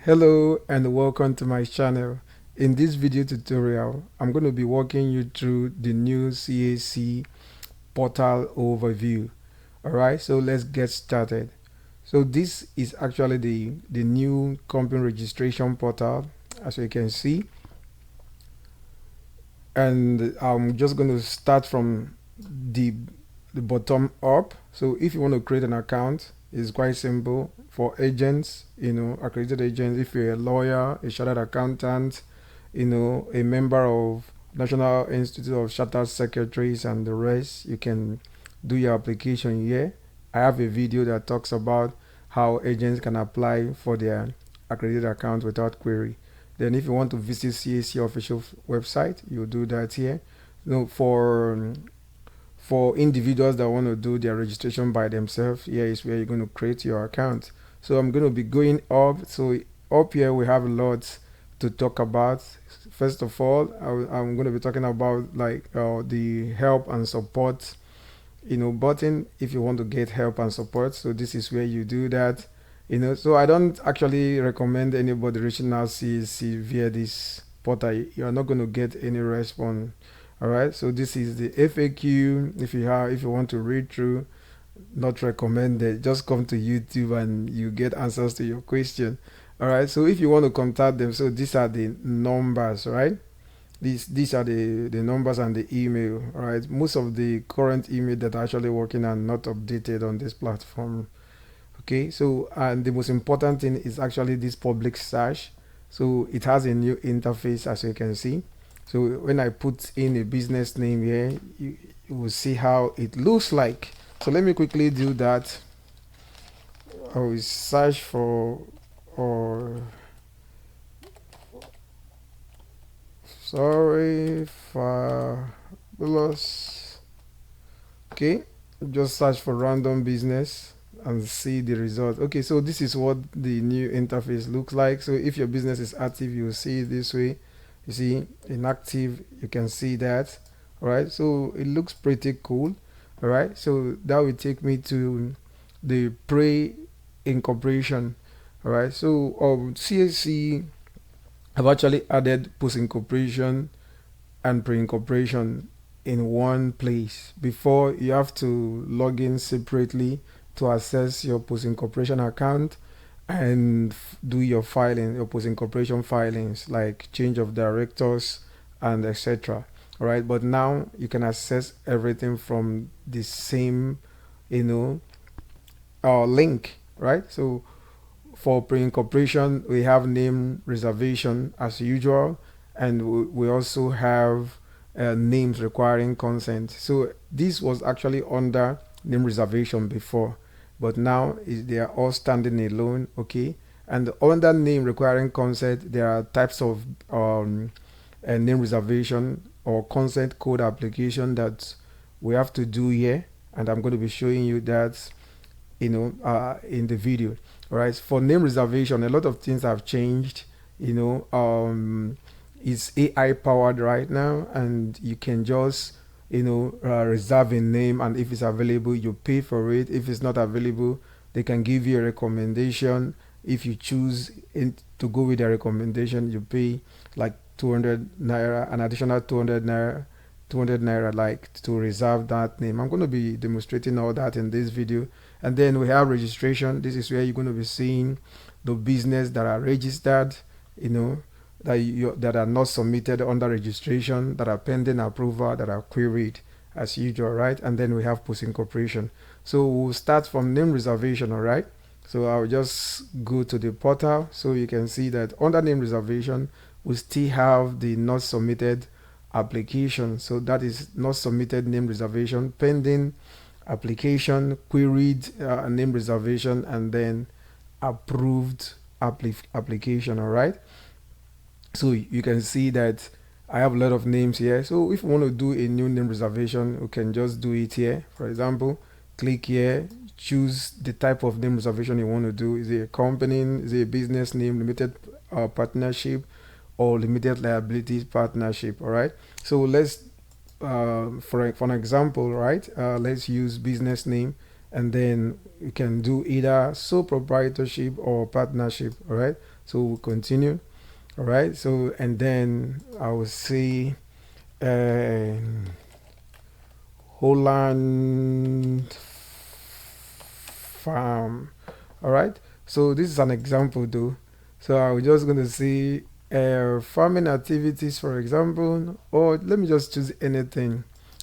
Hello and welcome to my channel. In this video tutorial, I'm going to be walking you through the new CAC portal overview. Alright, so let's get started. So this is actually the new company registration portal, as you can see. And I'm just going to start from the, the bottom up. So if you want to create an account, it's quite simple for agents, accredited agents. If you're a lawyer, a chartered accountant, a member of National Institute of Chartered Secretaries and the rest, you can do your application here. I have a video that talks about how agents can apply for their accredited account without query. Then if you want to visit CAC official website, you do that here. For individuals that want to do their registration by themselves, here is where you're going to create your account. So I'm going to be going up. So up here we have a lot to talk about. First of all, I'm going to be talking about the help and support button if you want to get help and support. So this is where you do that. So I don't actually recommend anybody reaching out CAC via this portal. You're not going to get any response. All right, so this is the FAQ. If you want to read through, not recommended. Just come to YouTube and you get answers to your question. All right, so if you want to contact them, so these are the numbers, right? These are the numbers and the email. All right, most of the current email that are actually working are not updated on this platform. Okay, so and the most important thing is actually this public search. So it has a new interface, as you can see. So when I put in a business name here, you will see how it looks like. So let me quickly do that. I will search for, or sorry, fabulous. Okay, just search for random business and see the result. Okay, so this is what the new interface looks like. So if your business is active, you will see it this way. You see inactive, you can see that. All right, so it looks pretty cool. All right, so that will take me to the pre-incorporation. All right, so CAC have actually added post-incorporation and pre-incorporation in one place. Before, you have to log in separately to access your post-incorporation account and do your filing, your post-incorporation filings like change of directors and etc. All right, but now you can access everything from the same, link, right? So for pre-incorporation, we have name reservation as usual, and we also have names requiring consent. So this was actually under name reservation before, but now they are all standing alone. Okay, and under name requiring consent, there are types of name reservation or consent code application that we have to do here, and I'm going to be showing you that in the video. All right, for name reservation, a lot of things have changed. It's AI powered right now, and you can just reserve a name, and if it's available, you pay for it. If it's not available, they can give you a recommendation. If you choose to go with their recommendation, you pay like 200 naira, an additional 200 naira like to reserve that name. I'm going to be demonstrating all that in this video. And then we have registration. This is where you're going to be seeing the business that are registered, that are not submitted under registration, that are pending approval, that are queried as usual, right? And then we have post incorporation. So we'll start from name reservation. All right, so I'll just go to the portal so you can see that under name reservation we still have the not submitted application. So that is not submitted name reservation, pending application, queried name reservation, and then approved application. All right, so you can see that I have a lot of names here. So if you want to do a new name reservation, you can just do it here. For example, click here, choose the type of name reservation you want to do. Is it a company, is it a business name, limited partnership, or limited liability partnership? All right, so let's for an example, right, let's use business name, and then you can do either sole proprietorship or partnership. All right, so we'll continue. All right, so and then I will say uh, Holland Farm. All right, so this is an example though. So I'm just going to say farming activities, for example, or let me just choose anything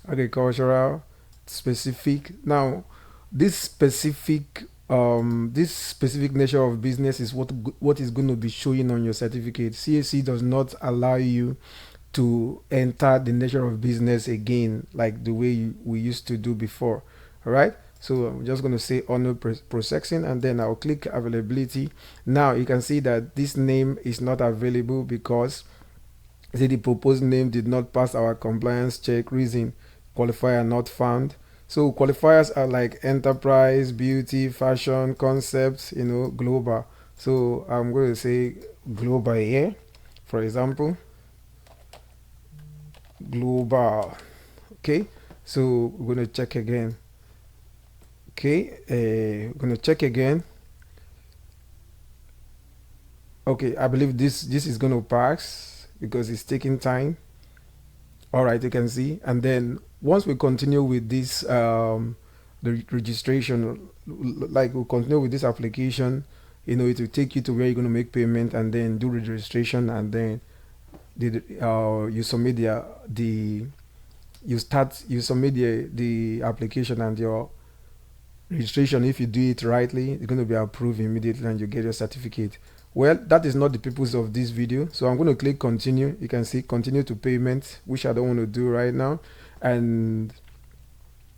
agricultural specific. Now, this specific nature of business is what is going to be showing on your certificate. CAC does not allow you to enter the nature of business again like the way we used to do before. All right, so I'm just going to say honor processing, and then I'll click availability. Now you can see that this name is not available because the proposed name did not pass our compliance check. Reason: qualifier not found. So qualifiers are like enterprise, beauty, fashion, concepts, global. So I'm going to say global here, for example, global. Okay, so we're going to check again. Okay, we're going to check again. Okay, I believe this is going to pass because it's taking time. All right, you can see. And then once we continue with this the registration, like we'll continue with this application, it will take you to where you're going to make payment and then do registration, and then you submit you submit the application, and your registration, if you do it rightly, it's going to be approved immediately and you get your certificate. Well, that is not the purpose of this video, so I'm going to click continue. You can see continue to payment, which I don't want to do right now, and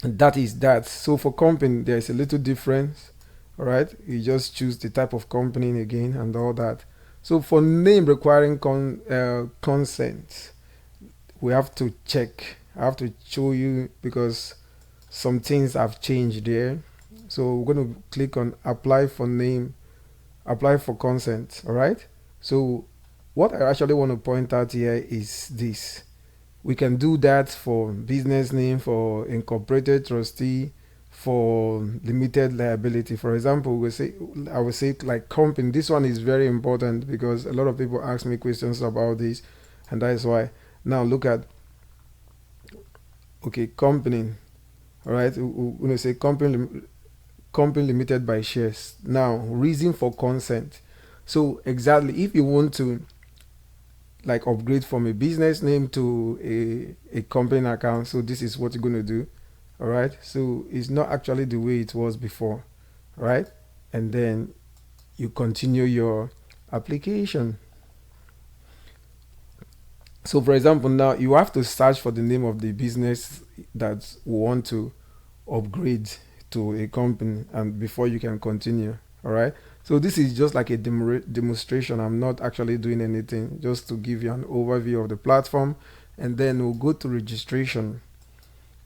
that is that. So for company, there's a little difference. All right, you just choose the type of company again and all that. So for name requiring consent, we have to check. I have to show you because some things have changed there. So we're going to click on apply for name, apply for consent. All right, so what I actually want to point out here is this: we can do that for business name, for incorporated trustee, for limited liability. For example, I will say like company. This one is very important because a lot of people ask me questions about this, and that is why. Now look at, okay, company. All right, we're going to say company limited by shares. Now, reason for consent. So exactly, if you want to like upgrade from a business name to a company account, so this is what you're going to do. All right, so it's not actually the way it was before. All right, and then you continue your application. So for example, now you have to search for the name of the business that we want to upgrade to a company, and before you can continue. All right, so this is just like a demonstration. I'm not actually doing anything, just to give you an overview of the platform, and then we'll go to registration.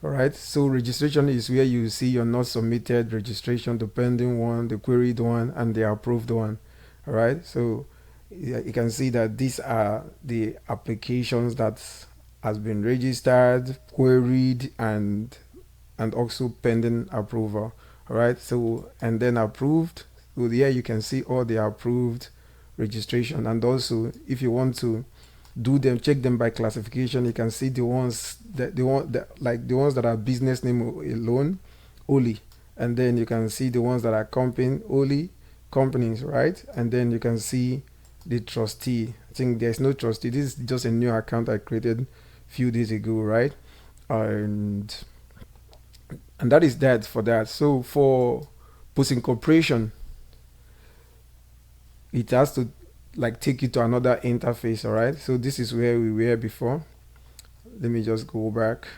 All right, so registration is where you see your not submitted registration, the pending one, the queried one, and the approved one. All right, so you can see that these are the applications that has been registered, queried, and also pending approval. All right, so and then approved. So here you can see all the approved registration, and also if you want to do them, check them by classification, you can see the ones that the ones that are business name alone only, and then you can see the ones that are company only, companies, right? And then you can see the trustee. I think there's no trustee. This is just a new account I created a few days ago, right? And that is that for that. So for post incorporation, it has to like take you to another interface. All right, so this is where we were before. Let me just go back.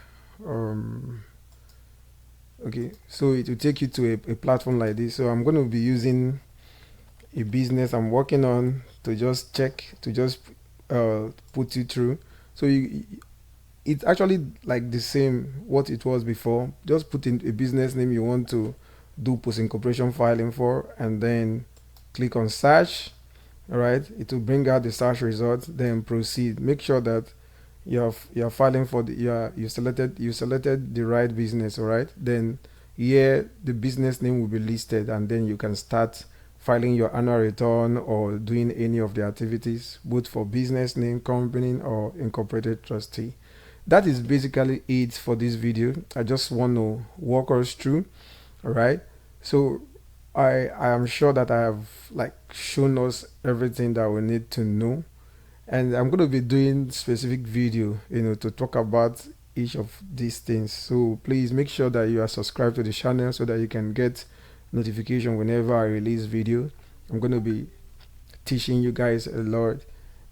Okay, so it will take you to a platform like this. So I'm going to be using a business I'm working on to just check, to just put you through. So it's actually like the same what it was before. Just put in a business name you want to do post incorporation filing for, and then click on search. All right, it will bring out the search result, then proceed. Make sure that you're filing for the you selected the right business. All right, then Here the business name will be listed, and then you can start filing your annual return or doing any of the activities, both for business name, company, or incorporated trustee. That is basically it for this video. I just want to walk us through. All right. So I am sure that I have like shown us everything that we need to know, and I'm going to be doing specific video, to talk about each of these things. So please make sure that you are subscribed to the channel so that you can get notification whenever I release video. I'm going to be teaching you guys a lot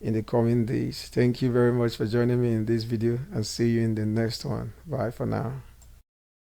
in the coming days. Thank you very much for joining me in this video, and see you in the next one. Bye for now.